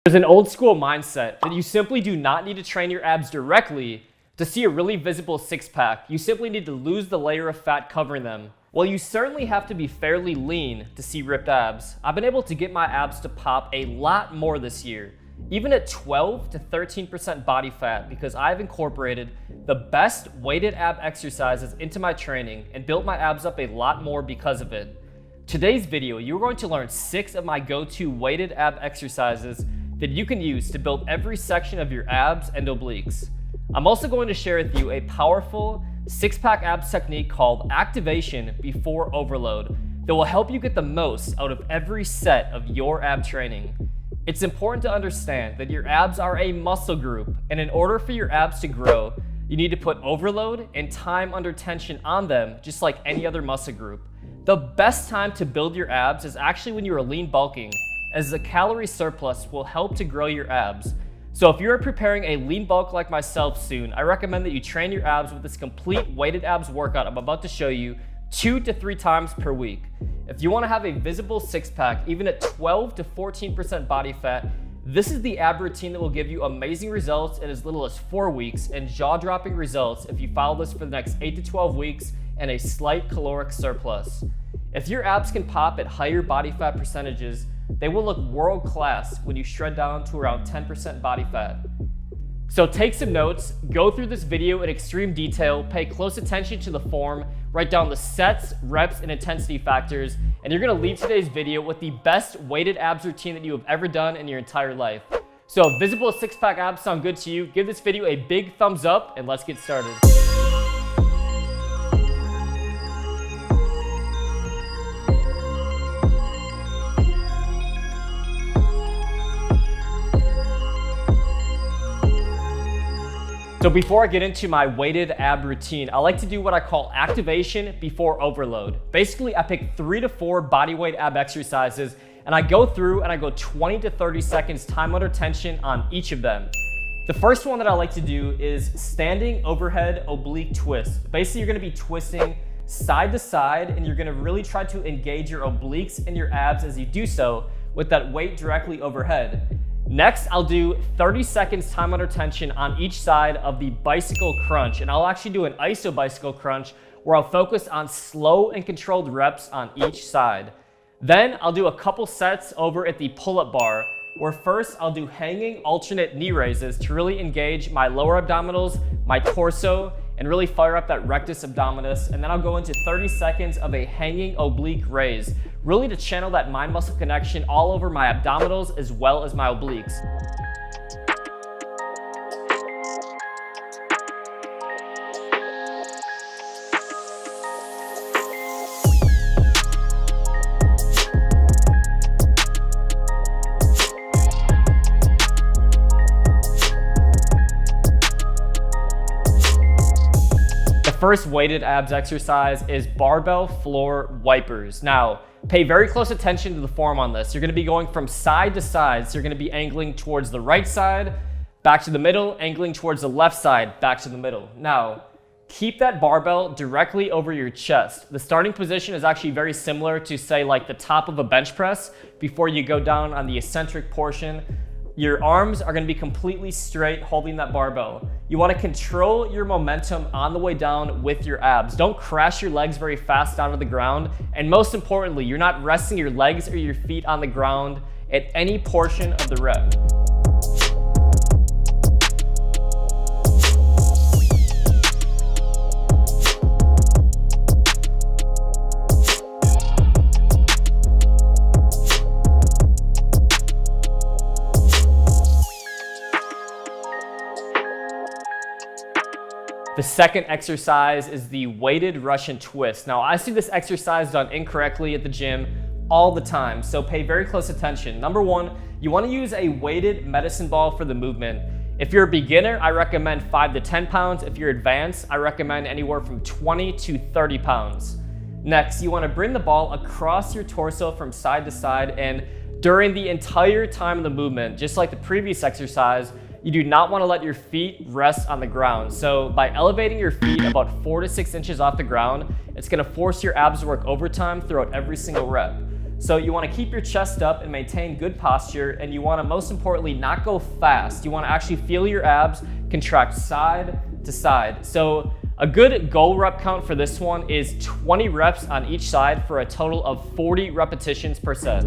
There's an old school mindset that you simply do not need to train your abs directly to see a really visible six-pack. You simply need to lose the layer of fat covering them. Well, you certainly have to be fairly lean to see ripped abs. I've been able to get my abs to pop a lot more this year, even at 12 to 13% body fat, because I've incorporated the best weighted ab exercises into my training and built my abs up a lot more because of it. Today's video, you're going to learn 6 of my go-to weighted ab exercises that you can use to build every section of your abs and obliques. I'm also going to share with you a powerful six-pack abs technique called activation before overload that will help you get the most out of every set of your ab training. It's important to understand that your abs are a muscle group, and in order for your abs to grow, you need to put overload and time under tension on them, just like any other muscle group. The best time to build your abs is actually when you are lean bulking, as the calorie surplus will help to grow your abs. So if you're preparing a lean bulk like myself soon, I recommend that you train your abs with this complete weighted abs workout I'm about to show you 2 to 3 times per week. If you want to have a visible six-pack, even at 12 to 14% body fat, this is the ab routine that will give you amazing results in as little as 4 weeks and jaw-dropping results if you follow this for the next 8 to 12 weeks and a slight caloric surplus. If your abs can pop at higher body fat percentages, they will look world-class when you shred down to around 10% body fat. So take some notes, go through this video in extreme detail, pay close attention to the form, write down the sets, reps, and intensity factors, and you're gonna leave today's video with the best weighted abs routine that you have ever done in your entire life. So if visible six-pack abs sound good to you, give this video a big thumbs up and let's get started. So before I get into my weighted ab routine, I like to do what I call activation before overload. Basically, I pick 3 to 4 bodyweight ab exercises and I go through and I go 20 to 30 seconds time under tension on each of them. The first one that I like to do is standing overhead oblique twist. Basically, you're gonna be twisting side to side and you're gonna really try to engage your obliques and your abs as you do so with that weight directly overhead. Next, I'll do 30 seconds time under tension on each side of the bicycle crunch, and I'll actually do an iso bicycle crunch where I'll focus on slow and controlled reps on each side. Then I'll do a couple sets over at the pull-up bar, where first I'll do hanging alternate knee raises to really engage my lower abdominals, my torso, and really fire up that rectus abdominis. And then I'll go into 30 seconds of a hanging oblique raise, really to channel that mind-muscle connection all over my abdominals as well as my obliques. First weighted abs exercise is barbell floor wipers. Now, pay very close attention to the form on this. You're gonna be going from side to side. So you're gonna be angling towards the right side, back to the middle, angling towards the left side, back to the middle. Now, keep that barbell directly over your chest. The starting position is actually very similar to, say, like the top of a bench press before you go down on the eccentric portion. Your arms are going to be completely straight holding that barbell. You want to control your momentum on the way down with your abs. Don't crash your legs very fast down to the ground. And most importantly, you're not resting your legs or your feet on the ground at any portion of the rep. The second exercise is the weighted Russian twist. Now, I see this exercise done incorrectly at the gym all the time, so pay very close attention. Number one, you want to use a weighted medicine ball for the movement. If you're a beginner, I recommend 5 to 10 pounds. If you're advanced, I recommend anywhere from 20 to 30 pounds. Next, you want to bring the ball across your torso from side to side, and during the entire time of the movement, just like the previous exercise, you do not want to let your feet rest on the ground. So by elevating your feet about 4 to 6 inches off the ground, it's going to force your abs to work overtime throughout every single rep. So you want to keep your chest up and maintain good posture, and you want to most importantly not go fast. You want to actually feel your abs contract side to side. So a good goal rep count for this one is 20 reps on each side for a total of 40 repetitions per set.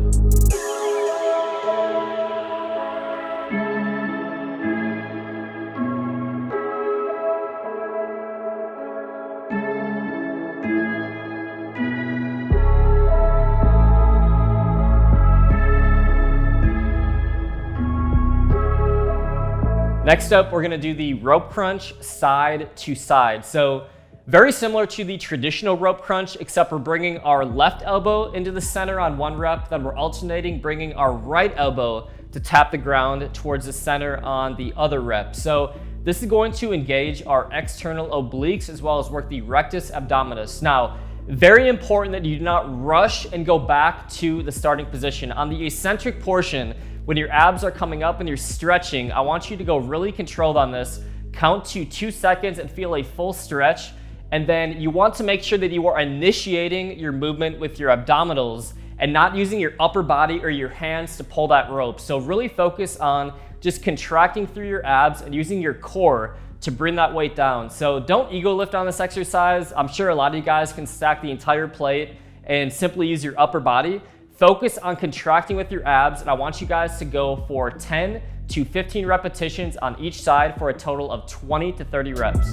Next up, we're gonna do the rope crunch side to side. So very similar to the traditional rope crunch, except we're bringing our left elbow into the center on one rep, then we're alternating bringing our right elbow to tap the ground towards the center on the other rep. So this is going to engage our external obliques as well as work the rectus abdominis. Now, very important that you do not rush and go back to the starting position. On the eccentric portion, when your abs are coming up and you're stretching, I want you to go really controlled on this. Count to 2 seconds and feel a full stretch. And then you want to make sure that you are initiating your movement with your abdominals and not using your upper body or your hands to pull that rope. So really focus on just contracting through your abs and using your core to bring that weight down. So don't ego lift on this exercise. I'm sure a lot of you guys can stack the entire plate and simply use your upper body. Focus on contracting with your abs, and I want you guys to go for 10 to 15 repetitions on each side for a total of 20 to 30 reps.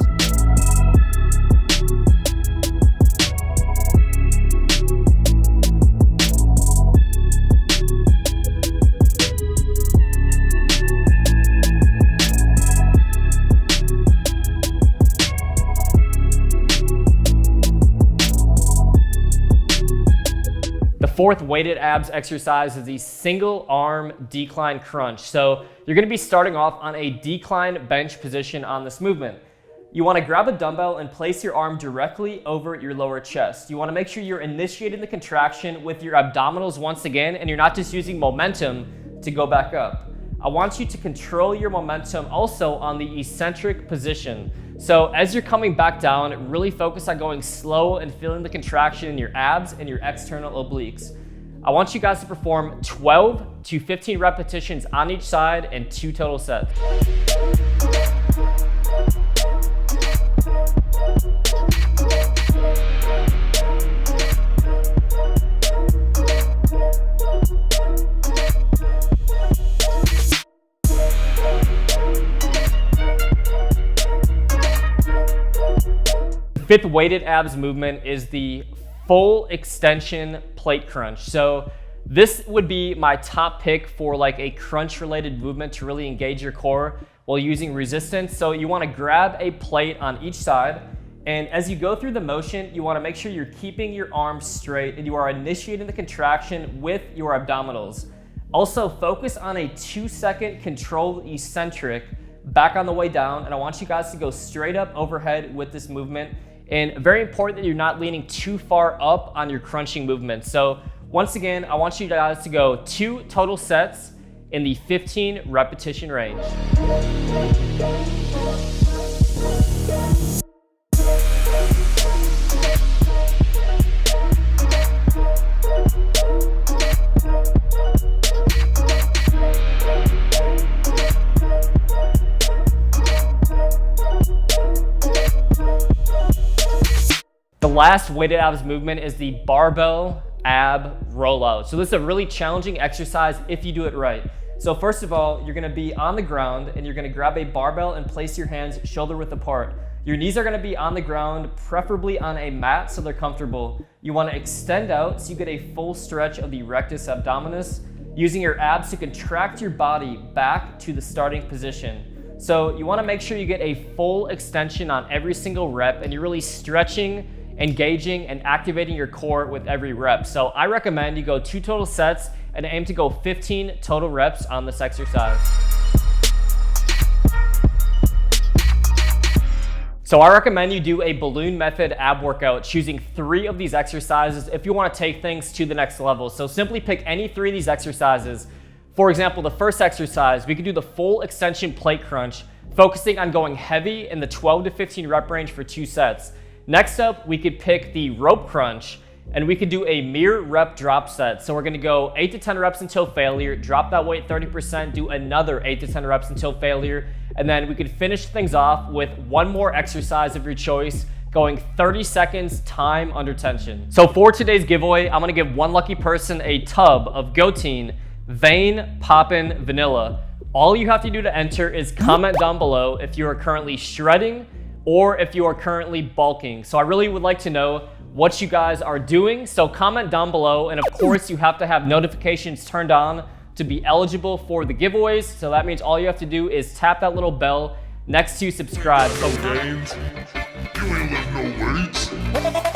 Fourth weighted abs exercise is the single arm decline crunch. So you're gonna be starting off on a decline bench position on this movement. You wanna grab a dumbbell and place your arm directly over your lower chest. You wanna make sure you're initiating the contraction with your abdominals once again, and you're not just using momentum to go back up. I want you to control your momentum also on the eccentric position. So as you're coming back down, really focus on going slow and feeling the contraction in your abs and your external obliques. I want you guys to perform 12 to 15 repetitions on each side and 2 total sets. Fifth weighted abs movement is the full extension plate crunch. So this would be my top pick for like a crunch related movement to really engage your core while using resistance. So you want to grab a plate on each side, and as you go through the motion, you want to make sure you're keeping your arms straight and you are initiating the contraction with your abdominals. Also focus on a 2-second controlled eccentric back on the way down, and I want you guys to go straight up overhead with this movement. And very important that you're not leaning too far up on your crunching movement. So once again, I want you guys to go 2 total sets in the 15 repetition range. The last weighted abs movement is the barbell ab rollout. So this is a really challenging exercise if you do it right. So first of all, you're gonna be on the ground and you're gonna grab a barbell and place your hands shoulder width apart. Your knees are gonna be on the ground, preferably on a mat so they're comfortable. You wanna extend out so you get a full stretch of the rectus abdominis, using your abs to contract your body back to the starting position. So you wanna make sure you get a full extension on every single rep and you're really stretching, engaging, and activating your core with every rep. So I recommend you go 2 total sets and aim to go 15 total reps on this exercise. So I recommend you do a balloon method ab workout, choosing 3 of these exercises if you want to take things to the next level. So simply pick any 3 of these exercises. For example, the first exercise, we could do the full extension plate crunch, focusing on going heavy in the 12 to 15 rep range for 2 sets. Next up, we could pick the rope crunch, and we could do a mere rep drop set. So we're gonna go 8 to 10 reps until failure, drop that weight 30%, do another 8 to 10 reps until failure, and then we could finish things off with one more exercise of your choice, going 30 seconds time under tension. So for today's giveaway, I'm gonna give one lucky person a tub of Goteen Vein Poppin' Vanilla. All you have to do to enter is comment down below if you are currently shredding or if you are currently bulking. So I really would like to know what you guys are doing. So comment down below, and of course you have to have notifications turned on to be eligible for the giveaways. So that means all you have to do is tap that little bell next to subscribe. So you ain't lift no weights.